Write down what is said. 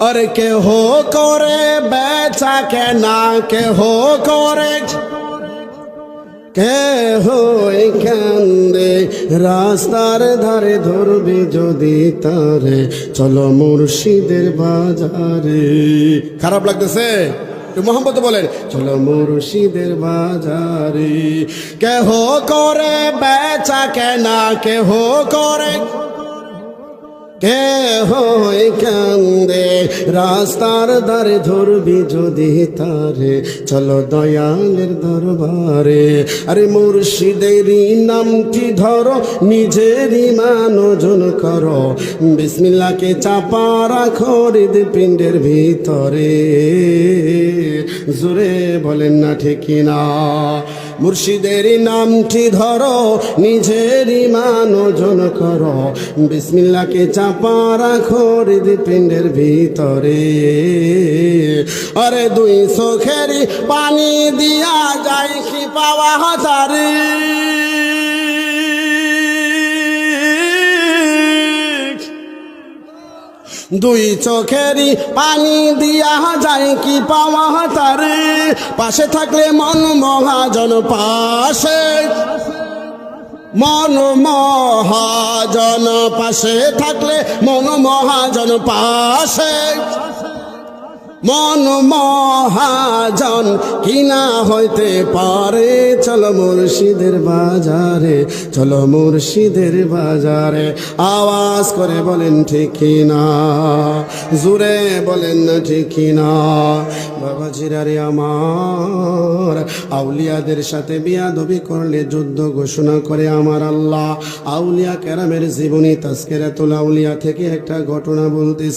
अरे के हो करे बेचा के ना के हो करे কে হই কান্দে রাস্তার ধারে ধরবি যদি তারে চলো মুর্শিদের বাজারে। খারাপ লাগতেছে? মোহাম্মদ বলেন চলো মুর্শিদের বাজারে। কেহ করে বেচা কেনা কেহ করে কে হই কান্দে রাস্তার ধারে ধরবি যদি তারে চলো দয়ালের দরবারে। আরে মুর্শিদেরই নামটি ধরো নিজেরই মান ওজন করো বিসমিল্লাহকে চাপা রাখো হৃদপিণ্ডের ভিতরে। জোরে বলেন না ঠিক না? মুর্শিদেরই নামটি ধরো নিজেরই মান ওজন করো বিসমিল্লাহকে চাপা রাখো হৃদপিণ্ডের ভিতরে। আরে দুই চোখেরই পানি দিয়া যায় কি পাওয়া হাজারে। দুই চোখেরই পানি দিয়া যায় কি পাওয়া তারে। পাশে থাকলে মন মহাজন পাশে মন মহাজন পাশে থাকলে মন মহাজন পাশে মন মহাজন কিনা হইতে পারে। চলো মুর্শিদের বাজারে চলো মুর্শিদের বাজারে। আওয়াজ করে বলেন ঠিক না? জোরে বলেন না ঠিক না? বাবাজিরারে আমার আউলিয়াদের সাথে বিয়াদবি করলে যুদ্ধ ঘোষণা করে আমার আল্লাহ। আউলিয়া কেরামের জীবনী তাজকিরাতুল আউলিয়া থেকে একটা ঘটনা বলতেছে।